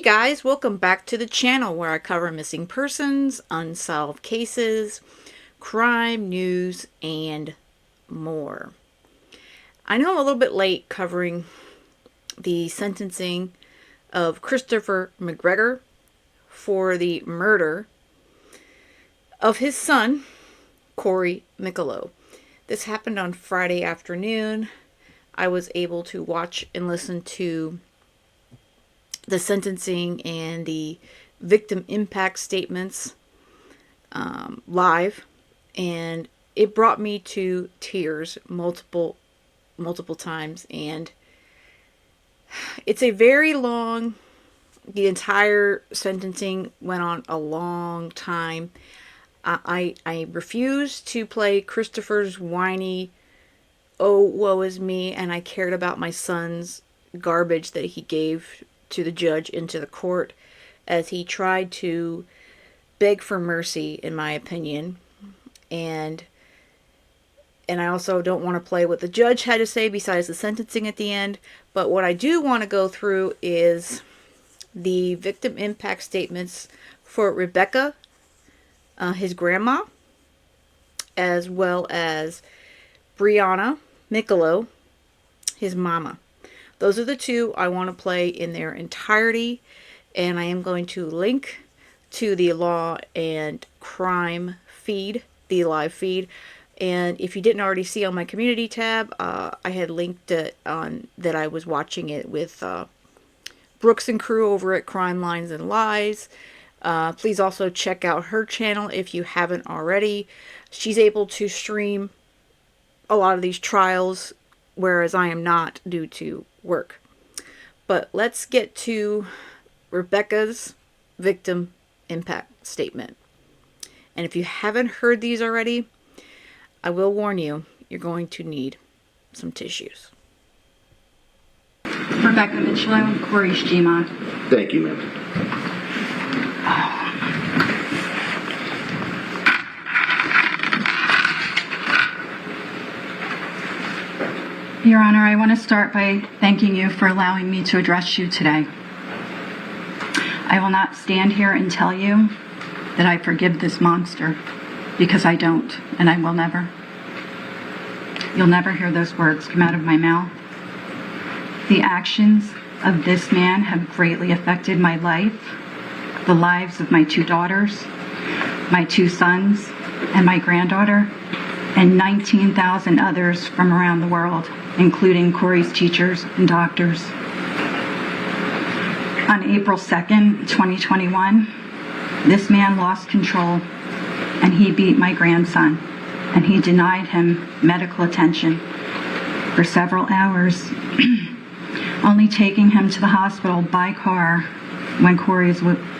guys, welcome back to the channel where I cover missing persons, unsolved cases, crime, news, and more. I know I'm a little bit late covering the sentencing of Christopher McGregor for the murder of his son, Corey Micolo. This happened on Friday afternoon. I was able to watch and listen to the sentencing and the victim impact statements live, and it brought me to tears multiple times. And it's a very long, the entire sentencing went on a long time. I refused to play Christopher's whiny, oh, woe is me, and I cared about my son's garbage that he gave to the judge and to the court as he tried to beg for mercy, in my opinion. And I also don't want to play what the judge had to say besides the sentencing at the end. But what I do want to go through is the victim impact statements for Rebecca, his grandma, as well as Brianna Micolo, his mama. Those are the two I want to play in their entirety, and I am going to link to the Law and Crime feed, the live feed. And if you didn't already see on my community tab, I had linked it on that I was watching it with Brooks and crew over at Crime Lines and Lies. Please also check out her channel if you haven't already. She's able to stream a lot of these trials, whereas I am not due to work. But let's get to Rebecca's victim impact statement. And if you haven't heard these already, I will warn you, you're going to need some tissues. Rebecca Micolo, Corey Gmont. Thank you, ma'am. Your Honor, I want to start by thanking you for allowing me to address you today. I will not stand here and tell you that I forgive this monster, because I don't, and I will never. You'll never hear those words come out of my mouth. The actions of this man have greatly affected my life, the lives of my two daughters, my two sons, and my granddaughter, and 19,000 others from around the world, including Corey's teachers and doctors. On April 2nd, 2021, this man lost control and he beat my grandson, and he denied him medical attention for several hours, only taking him to the hospital by car when Corey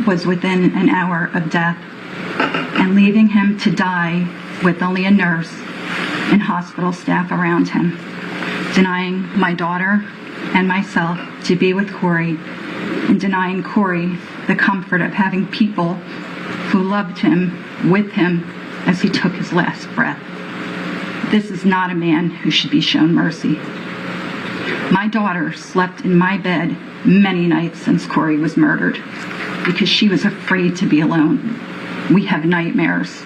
was within an hour of death, and leaving him to die with only a nurse and hospital staff around him, denying my daughter and myself to be with Corey, and denying Corey the comfort of having people who loved him with him as he took his last breath. This is not a man who should be shown mercy. My daughter slept in my bed many nights since Corey was murdered because she was afraid to be alone. We have nightmares.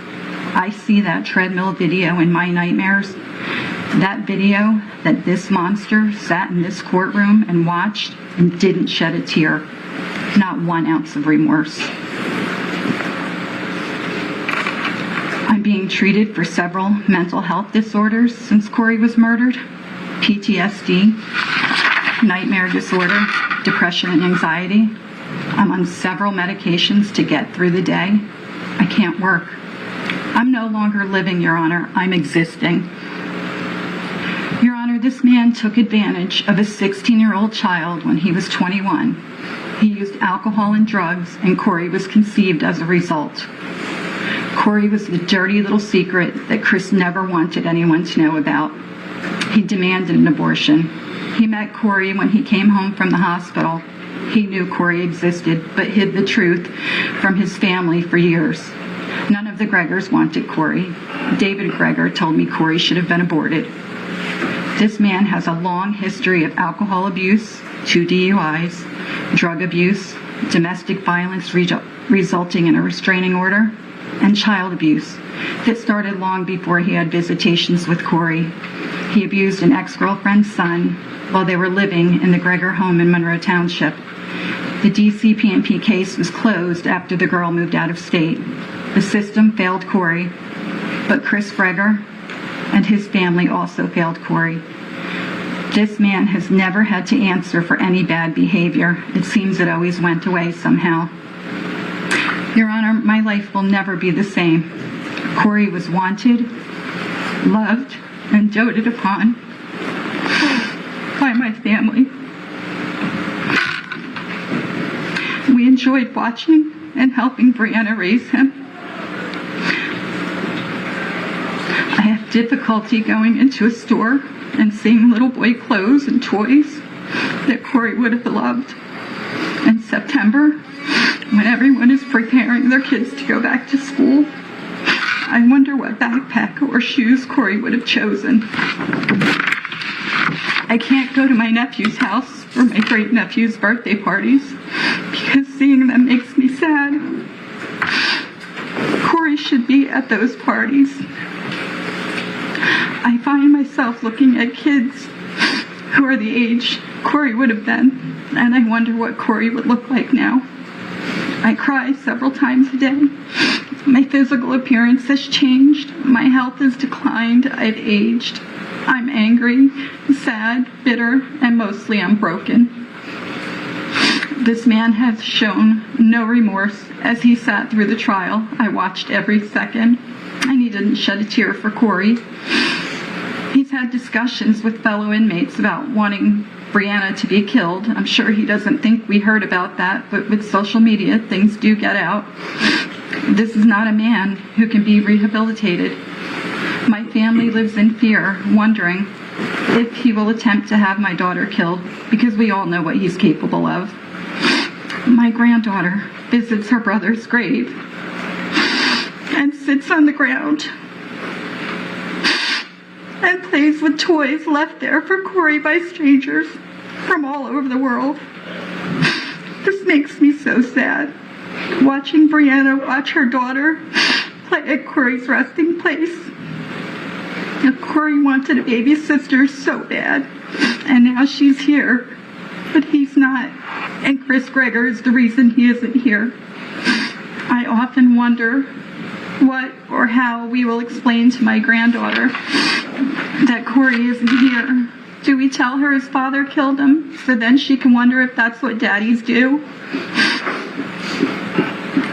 I see that treadmill video in my nightmares. That video that this monster sat in this courtroom and watched and didn't shed a tear. Not 1 ounce of remorse. I'm being treated for several mental health disorders since Corey was murdered. PTSD, nightmare disorder, depression and anxiety. I'm on several medications to get through the day. I can't work. I'm no longer living, Your Honor. I'm existing. Your Honor, this man took advantage of a 16-year-old child when he was 21. He used alcohol and drugs, and Corey was conceived as a result. Corey was the dirty little secret that Chris never wanted anyone to know about. He demanded an abortion. He met Corey when he came home from the hospital. He knew Corey existed, but hid the truth from his family for years. None of the Gregors wanted Corey. David Gregor told me Corey should have been aborted. This man has a long history of alcohol abuse, 2 DUIs, drug abuse, domestic violence resulting in a restraining order, and child abuse that started long before he had visitations with Corey. He abused an ex-girlfriend's son while they were living in the Gregor home in Monroe Township. The DCP&P case was closed after the girl moved out of state. The system failed Corey, but Chris Gregor and his family also failed Corey. This man has never had to answer for any bad behavior. It seems it always went away somehow. Your Honor, my life will never be the same. Corey was wanted, loved, and doted upon by my family. We enjoyed watching and helping Brianna raise him. I have difficulty going into a store and seeing little boy clothes and toys that Corey would have loved. In September, when everyone is preparing their kids to go back to school, I wonder what backpack or shoes Corey would have chosen. I can't go to my nephew's house for my great-nephew's birthday parties because seeing them makes me sad. Corey should be at those parties. I find myself looking at kids who are the age Corey would have been, and I wonder what Corey would look like now. I cry several times a day. My physical appearance has changed. My health has declined. I've aged. I'm angry, sad, bitter, and mostly I'm broken. This man has shown no remorse as he sat through the trial. I watched every second, and he didn't shed a tear for Corey. He's had discussions with fellow inmates about wanting Brianna to be killed. I'm sure he doesn't think we heard about that, but with social media, things do get out. This is not a man who can be rehabilitated. My family lives in fear, wondering if he will attempt to have my daughter killed, because we all know what he's capable of. My granddaughter visits her brother's grave and sits on the ground and plays with toys left there for Corey by strangers from all over the world. This makes me so sad. Watching Brianna watch her daughter play at Corey's resting place. Corey wanted a baby sister so bad, and now she's here, but he's not, and Chris Gregor is the reason he isn't here. I often wonder what or how we will explain to my granddaughter that Corey isn't here. Do we tell her his father killed him so then she can wonder if that's what daddies do?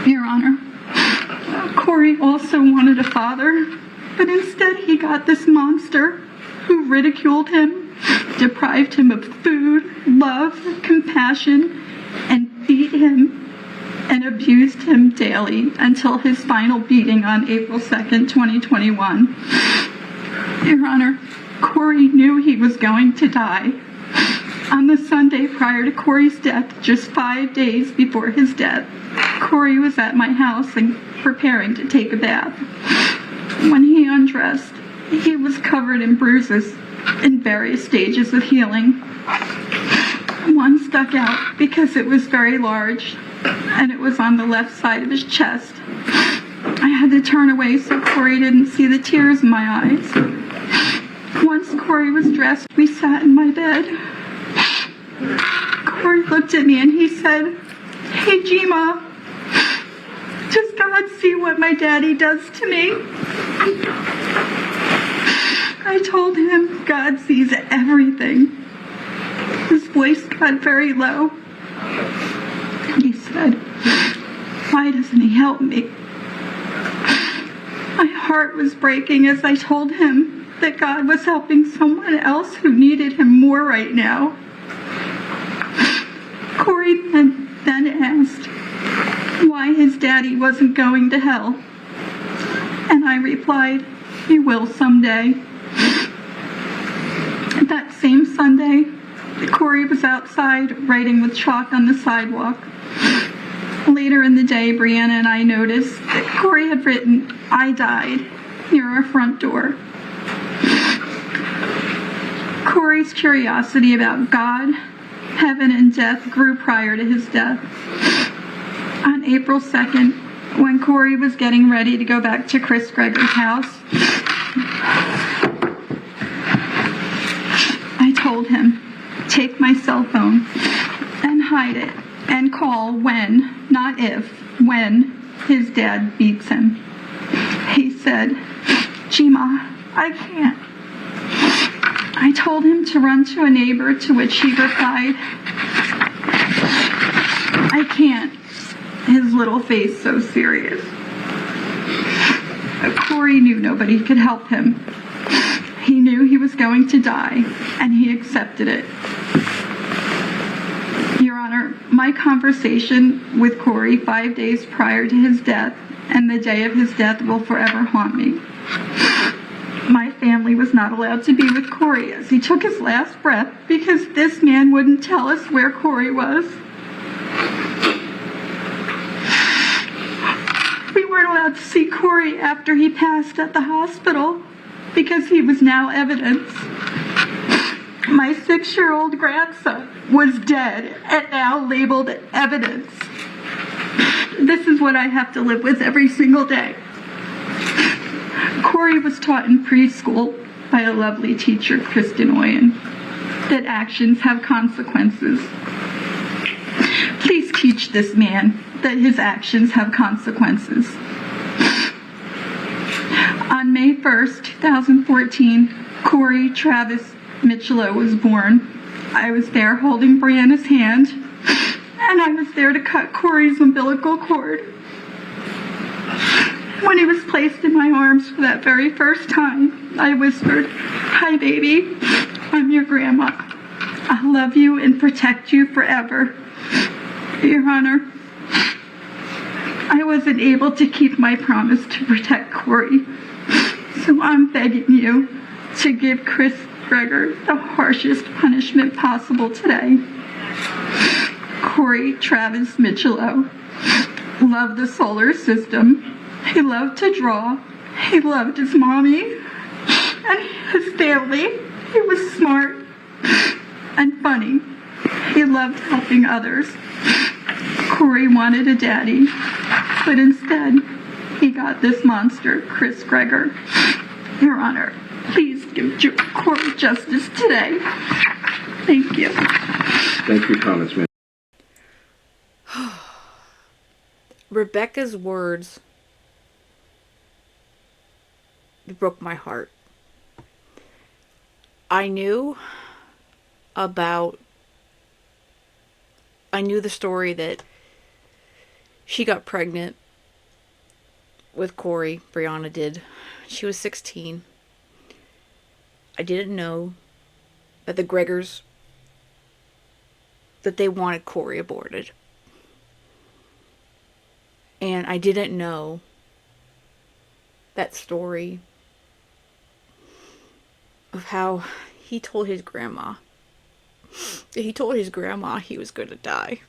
Your Honor, Corey also wanted a father, but instead he got this monster who ridiculed him, deprived him of food, love, compassion, and beat him and abused him daily until his final beating on April 2nd, 2021. Your Honor, Corey knew he was going to die. On the Sunday prior to Corey's death, just 5 days before his death, Corey was at my house and preparing to take a bath. When he undressed, he was covered in bruises in various stages of healing. One stuck out because it was very large, and it was on the left side of his chest. I had to turn away so Corey didn't see the tears in my eyes. Once Corey was dressed, we sat in my bed. Corey looked at me and he said, "Hey, Gima, does God see what my daddy does to me?" I told him God sees everything. His voice got very low. He said, "Why doesn't he help me?" My heart was breaking as I told him that God was helping someone else who needed him more right now. Corey then asked why his daddy wasn't going to hell. And I replied, "He will someday." That same Sunday, Corey was outside writing with chalk on the sidewalk. Later in the day, Brianna and I noticed that Corey had written, "I died," near our front door. Corey's curiosity about God, heaven, and death grew prior to his death. On April 2nd, when Corey was getting ready to go back to Chris Gregor's house, I told him, take my cell phone and hide it and call when, not if, when his dad beats him. He said, Gima, I can't. I told him to run to a neighbor, to which he replied, I can't. His little face so serious. Corey knew nobody could help him. He knew he was going to die, and he accepted it. Your Honor, my conversation with Corey 5 days prior to his death and the day of his death will forever haunt me. My family was not allowed to be with Corey as he took his last breath because this man wouldn't tell us where Corey was. We weren't allowed to see Corey after he passed at the hospital because he was now evidence. My 6-year-old grandson was dead and now labeled evidence. This is what I have to live with every single day. Corey was taught in preschool by a lovely teacher, Kristen Oyen, that actions have consequences. Please teach this man that his actions have consequences. On May 1st, 2014, Corey Travis Michelow was born. I was there holding Brianna's hand, and I was there to cut Corey's umbilical cord. When he was placed in my arms for that very first time, I whispered, "Hi, baby. I'm your grandma. I'll love you and protect you forever." Your Honor, I wasn't able to keep my promise to protect Corey, so I'm begging you to give Chris Gregor the harshest punishment possible today. Corey Travis Michelow loved the solar system. He loved to draw. He loved his mommy and his family. He was smart and funny. He loved helping others. Corey wanted a daddy, but instead he got this monster, Chris Gregor. Your Honor, please give Corey justice today. Thank you. Thank you for your comments, ma'am. Rebecca's words broke my heart. I knew the story that she got pregnant with Corey. Brianna did. She was 16. I didn't know that the Gregors, that they wanted Corey aborted. And I didn't know that story of how he told his grandma he was going to die.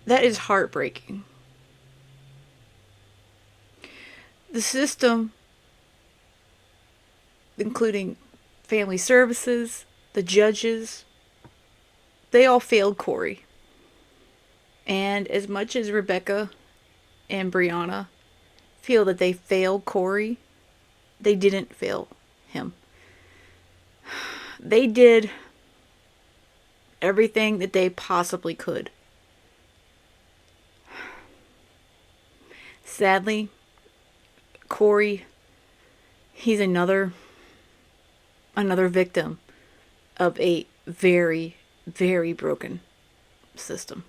That is heartbreaking. The system, including family services, the judges, they all failed Corey. And as much as Rebecca and Brianna feel that they failed Corey, they didn't fail him. They did everything that they possibly could. Sadly, Corey, he's another victim of a very, very broken system.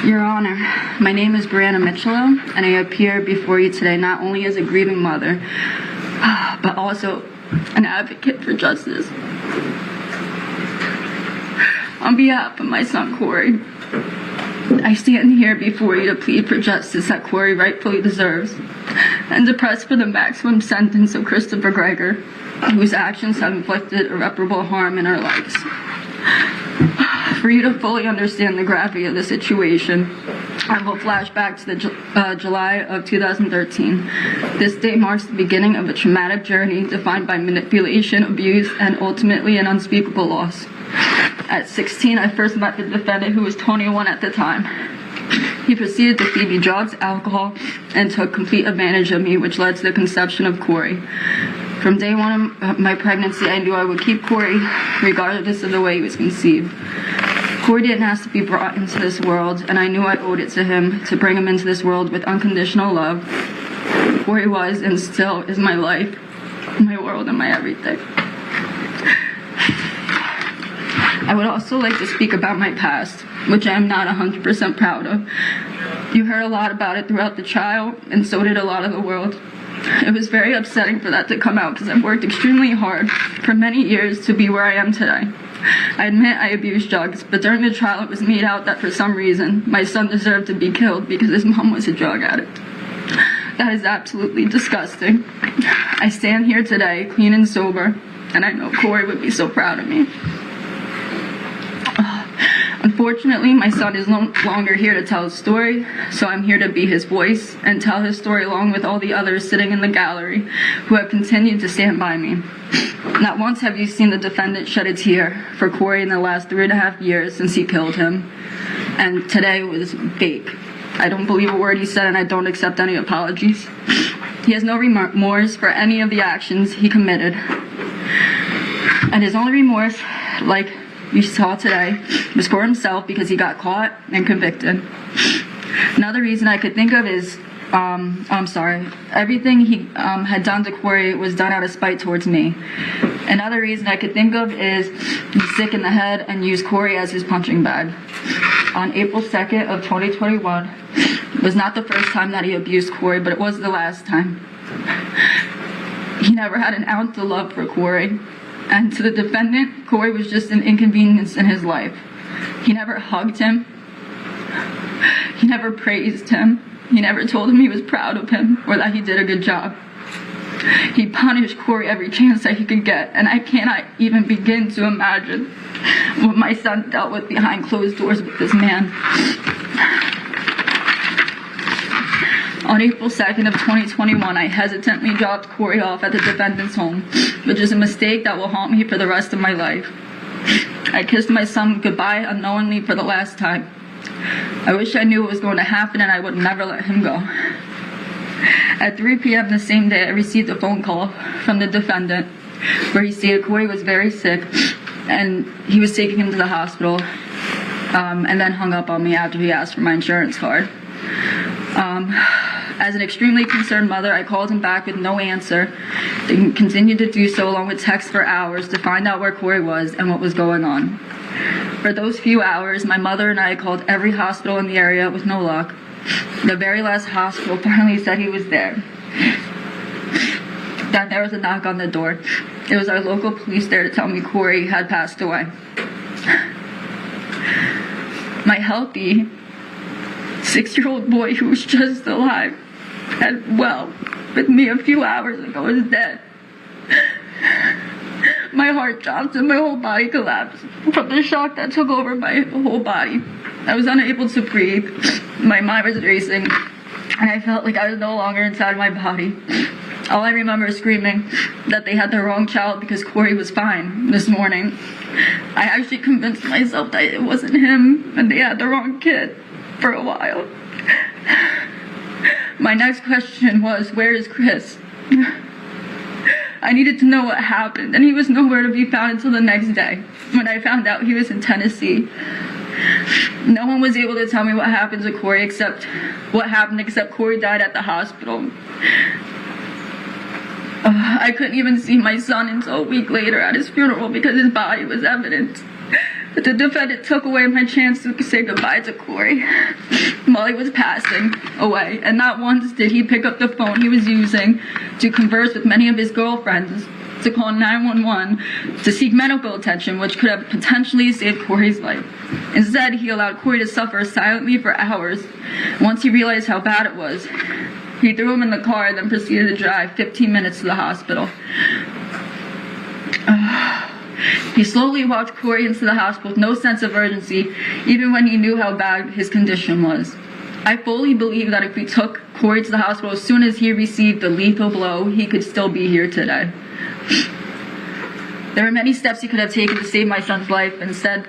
Your Honor, my name is Brianna Michelow, and I appear before you today not only as a grieving mother, but also an advocate for justice. On behalf of my son Corey, I stand here before you to plead for justice that Corey rightfully deserves, and to press for the maximum sentence of Christopher Gregor, whose actions have inflicted irreparable harm in our lives. For you to fully understand the gravity of the situation, I will flash back to the July of 2013. This day marks the beginning of a traumatic journey defined by manipulation, abuse, and ultimately an unspeakable loss. At 16, I first met the defendant, who was 21 at the time. He proceeded to feed me drugs, alcohol, and took complete advantage of me, which led to the conception of Corey. From day one of my pregnancy, I knew I would keep Corey regardless of the way he was conceived. Corey didn't ask to be brought into this world, and I knew I owed it to him to bring him into this world with unconditional love. Corey was and still is my life, my world, and my everything. I would also like to speak about my past, which I am not 100% proud of. You heard a lot about it throughout the trial, and so did a lot of the world. It was very upsetting for that to come out because I've worked extremely hard for many years to be where I am today. I admit I abused drugs, but during the trial it was made out that for some reason my son deserved to be killed because his mom was a drug addict. That is absolutely disgusting. I stand here today clean and sober, and I know Corey would be so proud of me. Unfortunately, my son is no longer here to tell his story, so I'm here to be his voice and tell his story along with all the others sitting in the gallery who have continued to stand by me. Not once have you seen the defendant shed a tear for Corey in the last 3.5 years since he killed him, and today was fake. I don't believe a word he said, and I don't accept any apologies. He has no remorse for any of the actions he committed, and his only remorse, like you saw today, was for himself because he got caught and convicted. Another reason I could think of is, everything he had done to Corey was done out of spite towards me. Another reason I could think of is he's sick in the head and used Corey as his punching bag. On April 2nd of 2021, it was not the first time that he abused Corey, but it was the last time. He never had an ounce of love for Corey. And to the defendant, Corey was just an inconvenience in his life. He never hugged him. He never praised him. He never told him he was proud of him or that he did a good job. He punished Corey every chance that he could get, and I cannot even begin to imagine what my son dealt with behind closed doors with this man. On April 2nd of 2021, I hesitantly dropped Corey off at the defendant's home, which is a mistake that will haunt me for the rest of my life. I kissed my son goodbye unknowingly for the last time. I wish I knew what was going to happen and I would never let him go. At 3 p.m. the same day, I received a phone call from the defendant where he stated Corey was very sick and he was taking him to the hospital, and then hung up on me after he asked for my insurance card. As an extremely concerned mother, I called him back with no answer and continued to do so along with texts for hours to find out where Corey was and what was going on. For those few hours, my mother and I called every hospital in the area with no luck. The very last hospital finally said he was there. Then there was a knock on the door. It was our local police there to tell me Corey had passed away. My healthy 6-year-old boy who was just alive and well with me a few hours ago is dead. My heart dropped and my whole body collapsed from the shock that took over my whole body. I was unable to breathe. My mind was racing and I felt like I was no longer inside my body. All I remember is screaming that they had the wrong child because Corey was fine this morning. I actually convinced myself that it wasn't him and they had the wrong kid for a while. My next question was, where is Chris? I needed to know what happened, and he was nowhere to be found until the next day, when I found out he was in Tennessee. No one was able to tell me what happened to Corey except Corey died at the hospital. I couldn't even see my son until a week later at his funeral because his body was evidence. But the defendant took away my chance to say goodbye to Corey while he was passing away. And not once did he pick up the phone he was using to converse with many of his girlfriends, to call 911, to seek medical attention, which could have potentially saved Corey's life. Instead, he allowed Corey to suffer silently for hours. Once he realized how bad it was, he threw him in the car and then proceeded to drive 15 minutes to the hospital. He slowly walked Corey into the hospital with no sense of urgency, even when he knew how bad his condition was. I fully believe that if we took Corey to the hospital as soon as he received the lethal blow, he could still be here today. There were many steps he could have taken to save my son's life. Instead,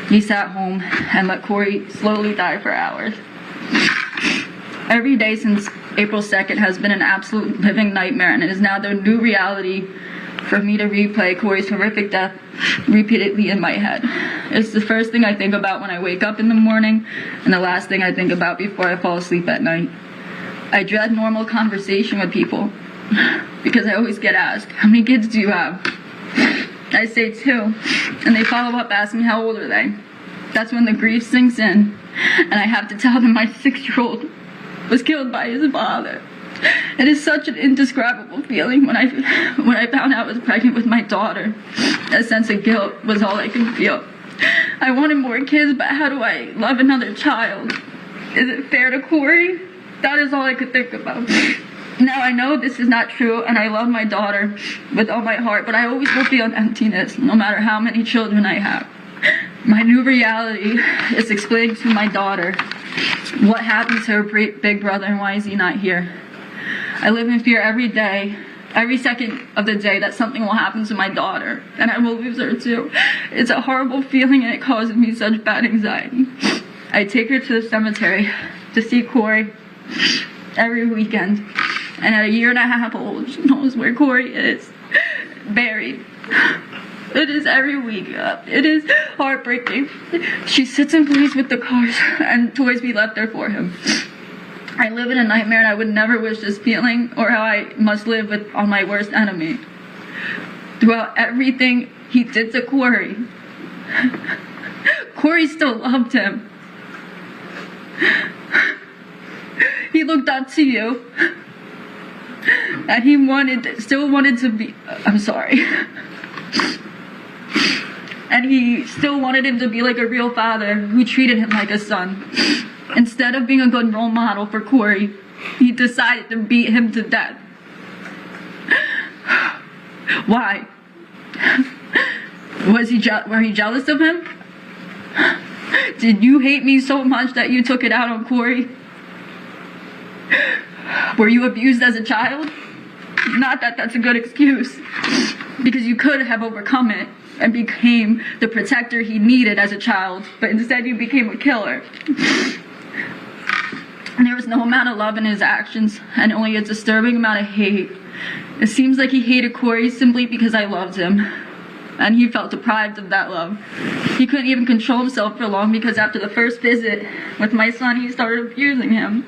he sat home and let Corey slowly die for hours. Every day since April 2nd has been an absolute living nightmare, and it is now the new reality for me to replay Corey's horrific death repeatedly in my head. It's the first thing I think about when I wake up in the morning, and the last thing I think about before I fall asleep at night. I dread normal conversation with people because I always get asked, how many kids do you have? I say 2, and they follow up asking how old are they. That's when the grief sinks in, and I have to tell them my 6-year-old was killed by his father. It is such an indescribable feeling. When I found out I was pregnant with my daughter, a sense of guilt was all I could feel. I wanted more kids, but how do I love another child? Is it fair to Corey? That is all I could think about. Now I know this is not true, and I love my daughter with all my heart, but I always will feel an emptiness, no matter how many children I have. My new reality is explaining to my daughter what happened to her big brother and why is he not here. I live in fear every day, every second of the day, that something will happen to my daughter, and I will lose her too. It's a horrible feeling, and it causes me such bad anxiety. I take her to the cemetery to see Corey every weekend, and at 1.5 years old, she knows where Corey is, buried. It is every week. It is heartbreaking. She sits and plays with the cars and toys we left there for him. I live in a nightmare, and I would never wish this feeling or how I must live with on my worst enemy. Throughout everything he did to Corey, Corey still loved him. He looked up to you, and he still wanted to be, I'm sorry. And he still wanted him to be like a real father who treated him like a son. Instead of being a good role model for Corey, he decided to beat him to death. Why? Were you jealous of him? Did you hate me so much that you took it out on Corey? Were you abused as a child? Not that that's a good excuse, because you could have overcome it and became the protector he needed as a child, but instead you became a killer. And there was no amount of love in his actions, and only a disturbing amount of hate. It seems like he hated Corey simply because I loved him, and he felt deprived of that love. He couldn't even control himself for long, because after the first visit with my son, he started abusing him.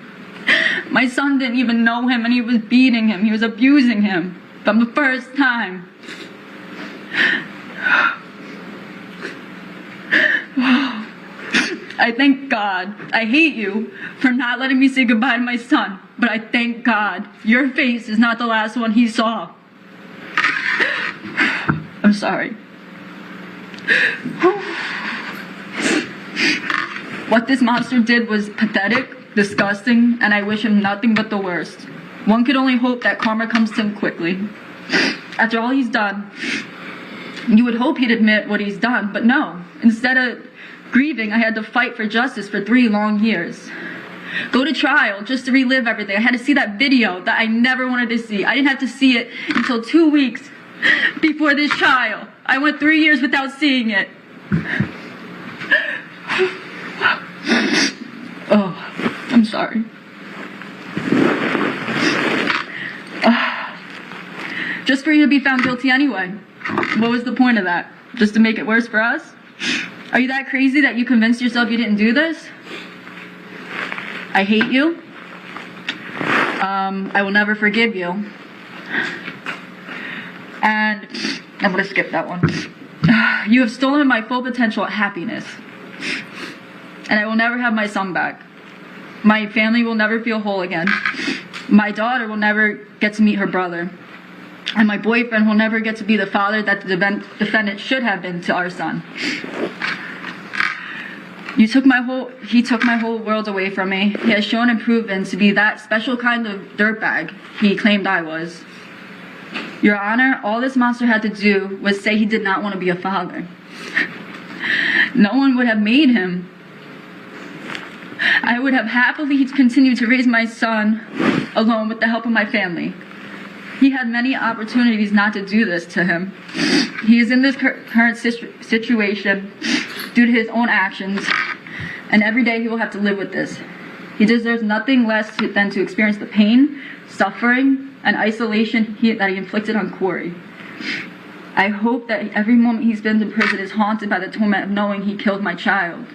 My son didn't even know him, and he was beating him. He was abusing him from the first time. I thank God. I hate you for not letting me say goodbye to my son, but I thank God your face is not the last one he saw. I'm sorry. What this monster did was pathetic, disgusting, and I wish him nothing but the worst. One could only hope that karma comes to him quickly. After all he's done, you would hope he'd admit what he's done, but no. Instead of grieving, I had to fight for justice for 3 long years. Go to trial just to relive everything. I had to see that video that I never wanted to see. I didn't have to see it until 2 weeks before this trial. I went 3 years without seeing it. Oh, I'm sorry. Just for you to be found guilty anyway. What was the point of that? Just to make it worse for us? Are you that crazy that you convinced yourself you didn't do this? I hate you. I will never forgive you. And I'm going to skip that one. You have stolen my full potential at happiness. And I will never have my son back. My family will never feel whole again. My daughter will never get to meet her brother. And my boyfriend will never get to be the father that the defendant should have been to our son. He took my whole world away from me. He has shown and proven to be that special kind of dirtbag he claimed I was. Your Honor, all this monster had to do was say he did not want to be a father. No one would have made him. I would have happily continued to raise my son alone with the help of my family. He had many opportunities not to do this to him. He is in this current situation due to his own actions, and every day he will have to live with this. He deserves nothing less than to experience the pain, suffering, and isolation that he inflicted on Corey. I hope that every moment he spends in prison is haunted by the torment of knowing he killed my child.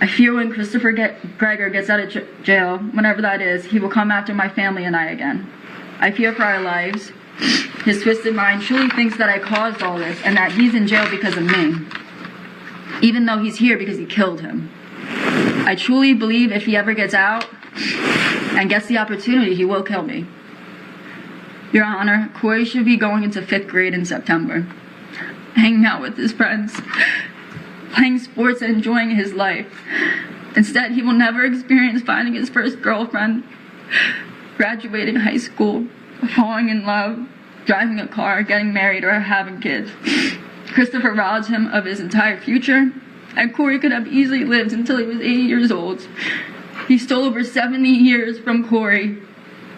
I fear when Christopher Gregor gets out of jail, whenever that is, he will come after my family and I again. I fear for our lives. His twisted mind truly thinks that I caused all this and that he's in jail because of me, even though he's here because he killed him. I truly believe if he ever gets out and gets the opportunity, he will kill me. Your Honor, Corey should be going into 5th grade in September, hanging out with his friends, playing sports and enjoying his life. Instead, he will never experience finding his first girlfriend, graduating high school, falling in love, driving a car, getting married, or having kids. Christopher robbed him of his entire future, and Corey could have easily lived until he was 80 years old. He stole over 70 years from Corey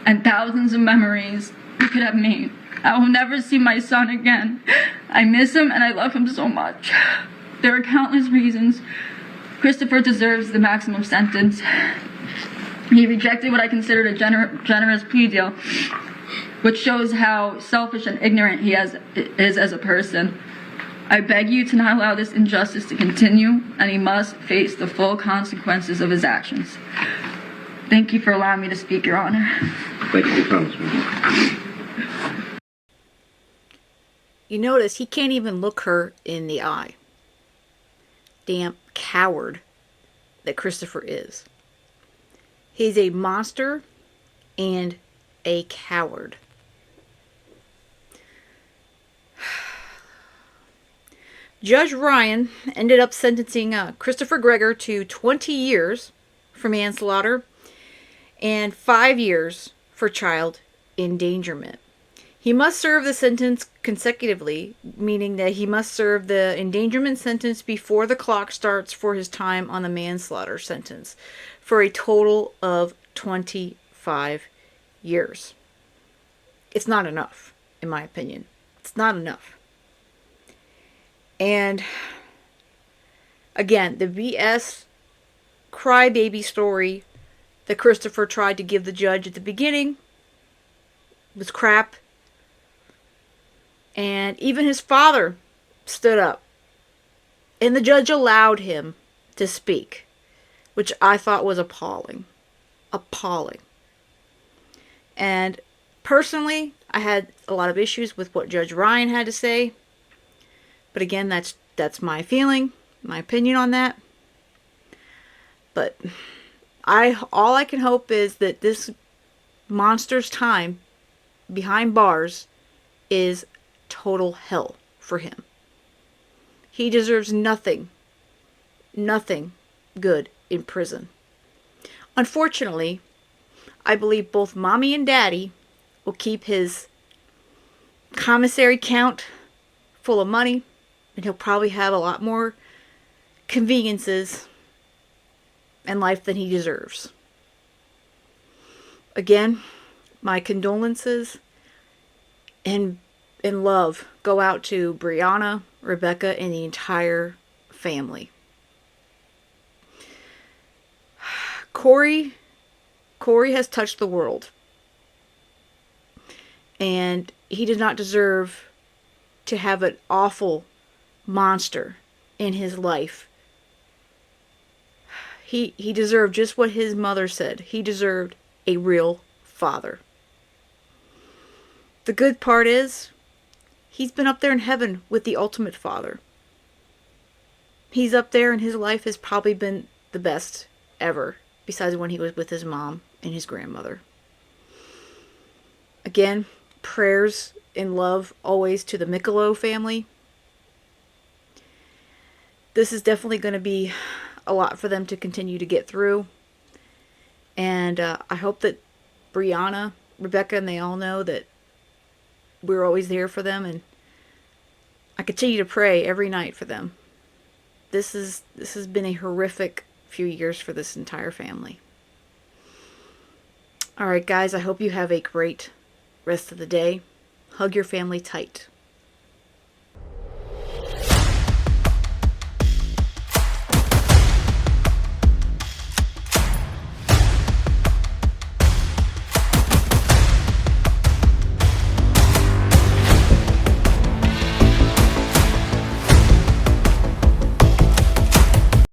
and thousands of memories we could have made. I will never see my son again. I miss him and I love him so much. There are countless reasons Christopher deserves the maximum sentence. He rejected what I considered a generous plea deal, which shows how selfish and ignorant he is as a person. I beg you to not allow this injustice to continue, and he must face the full consequences of his actions. Thank you for allowing me to speak, Your Honor. Thank you for your comments, ma'am. You notice he can't even look her in the eye. Damn coward that Christopher is. He's a monster and a coward. Judge Ryan ended up sentencing Christopher Gregor to 20 years for manslaughter and 5 years for child endangerment. He must serve the sentence consecutively, meaning that he must serve the endangerment sentence before the clock starts for his time on the manslaughter sentence, for a total of 25 years. It's not enough, in my opinion. It's not enough. And again, the BS crybaby story that Christopher tried to give the judge at the beginning was crap. And even his father stood up. And the judge allowed him to speak, which I thought was appalling. Appalling. And personally, I had a lot of issues with what Judge Ryan had to say. But again, that's my feeling, my opinion on that. But all I can hope is that this monster's time behind bars is total hell for him. He deserves nothing good in prison. Unfortunately, I believe both mommy and daddy will keep his commissary count full of money, and he'll probably have a lot more conveniences in life than he deserves. Again, my condolences and love go out to Brianna, Rebecca, and the entire family. Corey has touched the world. And he does not deserve to have an awful monster in his life. He deserved just what his mother said. He deserved a real father. The good part is, he's been up there in heaven with the ultimate father. He's up there and his life has probably been the best ever, besides when he was with his mom and his grandmother. Again, prayers and love always to the Micolo family. This is definitely going to be a lot for them to continue to get through. And I hope that Brianna, Rebecca, and they all know that we're always there for them. And I continue to pray every night for them. This has been a horrific few years for this entire family. All right, guys, I hope you have a great rest of the day. Hug your family tight.